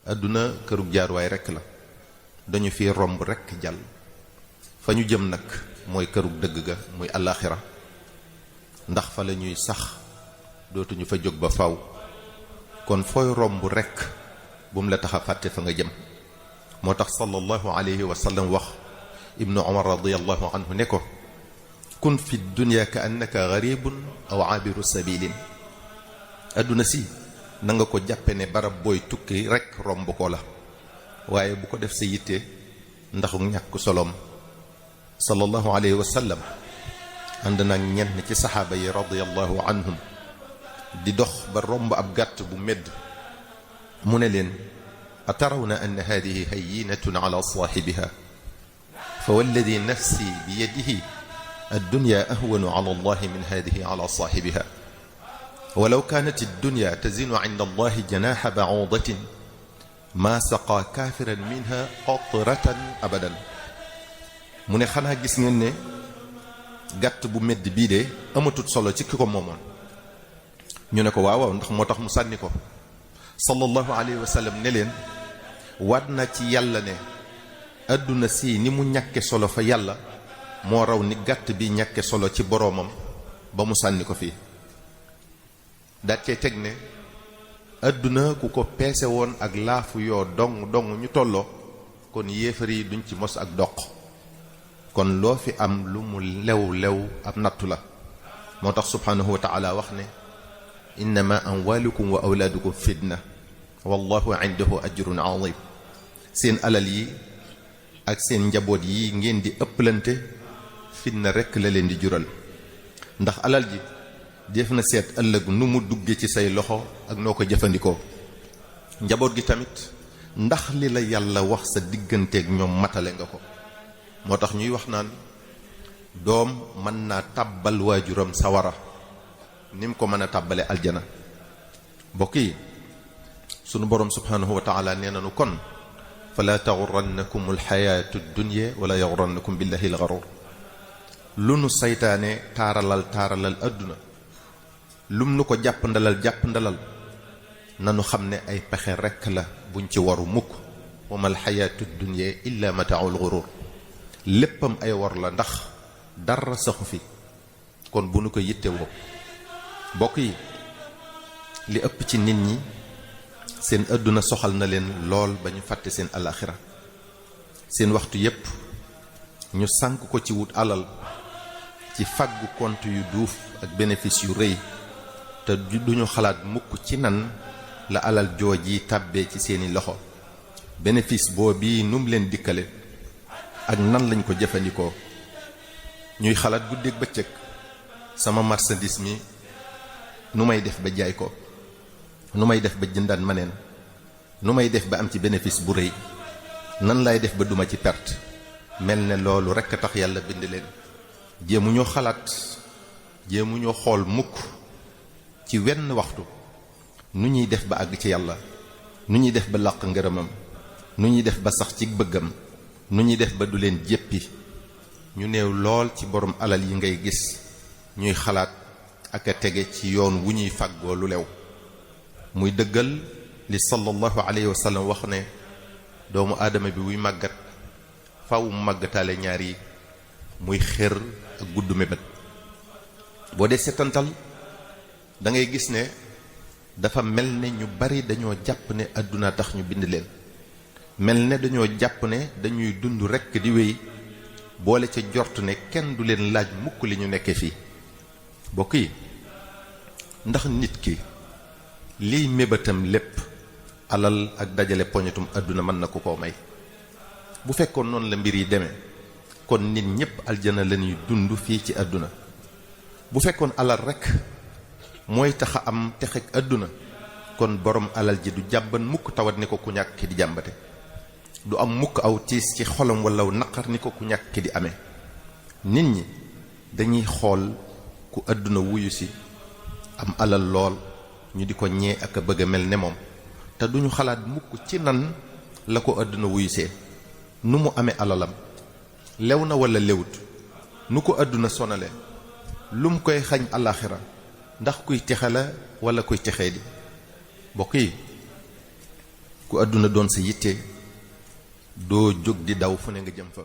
àdduna kërug jaaruwaay rekk la dañu fi romb rekk jàll fa ñu jëm nag mooy kërug dëgg ga muy àllaaxira ndax fa la ñuy sax dootuñu fa jóg ba faw kon fooy romb rekk bu mu la tax a fàtte fa nga jëm moo tax sallallahu alayhi wa sallam wax ibnu umar radiyallahu anhu ne ko kun fi dunya ka annaka garibun aw aabiru sabilin adduna si na nga ko jàppe ne barab booy tukki rekk romb ko la waaye bu ko def sa yitte ndaxu ñàkk solom sallallahu alayhi wa sallam ànd nag ñenn ci saxaaba yi radiyallahu anhum di dox ba romb ab gàtt bu medd mu ne leen atarawna anna hadihi hayyinatun ala saahibiha fa walladi nafsi bi yadihi addunya ahwanu ala allahi min hadihi ala saahibiha walaw kanat addunya tazinu inda allahi janaha ba'udatin ma saqa kafiran minha qatratan abadan mu ne xanaa gis ngeen ne gàtt bu medd bii de amatut solo ci ki ko moomoon ñu ne ko waaw ndax moo tax mu sànni ko sallallahu alayhi wa sallam ne leen waat na ci yàlla ne adduna si ni mu ñàkke solo fa yàlla moo raw ni gàtt bi ñàkke solo ci boroomam ba mu sànni ko fii daat cee teg ne adduna ku ko peese woon ak laafu yoo dong ñu tolloo kon yéefar yi duñ ci mos ak doq kon loo fi am lu mu lew ab nattu la moo tax subhanahu wa taala wax ne innama amwalukum wa awlaadukum fitna wallahu indahu ajrun azim seen alal yi ak seen njaboot yi ngeen di ëpplante fitna rekk la leen di jural ndax alal ji def na seet ëllëg nu mu dugge ci say loxo ak noo ko jëfandikoo njaboot gi tamit ndax li la yàlla wax sa digganteeg ñoom matale nga ko moo tax ñuy wax naan doom mën naa tàbbal waajuram sawara ni mu ko mën a tàbbale aljana mbokk yi sunu boroom subhanahu wa taala nee nanu kon fala taxurannakum alxayaatu dunya wala yaxurannakum billahi alxarur lu nu saytaane taaralal adduna lum nu ko jàpp ndalal nanu xam ne ay pexe rekk la buñ ci waru mukk wa ma alxayaatu dunya illa mataaul xurur léppam ay war la ndax dara saxu fi kon bu nu ko yitte woo bokk yi li ëpp ci nit ñi seen adduna soxal na leen lool ba ñu fàtte seen alaxira seen waxtu yépp ñu sànk ko ci wut alal ci fàggu compte yu duuf ak bénéfice yu rëy te duñu xalaat mukk ci nan la alal jooj yi tàbbee ci seeni loxo bénéfice boobu num leen dikkale ak nan lañ ko jëfandikoo ñuy xalaat guddeeg bëccëg sama marchandise mi nu may def ba jaay ko nu may def ba jëndaan maneen nu may def ba am ci bénéfice bu rëy nan lay def ba duma ci perte mel ne loolu rekk a tax yàlla bind leen jéemu ñoo xalaat jéemu ñoo xool mukk ci wenn waxtu nu ñuy def ba àgg ci yàlla nu ñuy def ba làq ngërëmam nu ñuy def ba sax ci bëggam nu ñuy def ba du leen jéppi ñu néew lool ci borom alal yi ngay gis ñuy xalaat ak a tege ci yoon wu ñuy fàggoo lu lew muy dëggal li sallallahu alayhi wa sallam wax ne doomu aadama bi wuy màggat faw mu màggataale ñaar yi muy xër ak gudd mébét boo dee setantal da ngay gis ne dafa mel ne ñu bari dañoo jàpp ne àdduna tax ñu bind leen mel ne dañoo jàpp ne dañuy dund rekk di wéy boole ca jort ne kenn du leen laaj mukk li ñu nekke fii bokk yi ndax nit ki liy mébatam lépp alal ak dajale poñetum àdduna mën na ko koo may bu fekkoon noonu la mbir yi demee kon nit ñépp aljana lañuy dund fii ci àdduna bu fekkoon alal rekk mooy taxa am texeg àdduna kon borom alal ji du jàmban mukk tawat ni ko ku ñàkk ki di jàmbate du am mukk aw tiis ci xolam walla naqar ni ko ku ñàkk ki di amee nit ñi dañuy xool ku àdduna wuyu si am alal lool ñu di ko ñee ak a bëgg a mel ne moom te duñu xalaat mukk ci nan la ko àdduna wuyu see nu mu amee alalam lew na walla lewut nu ko àdduna sonale lu mu koy xañ alaxira ndax kuy texe la walla kuy texee di bokk yi ku àdduna doon sa yitte doo jóg di daw fu ne nga jëm fa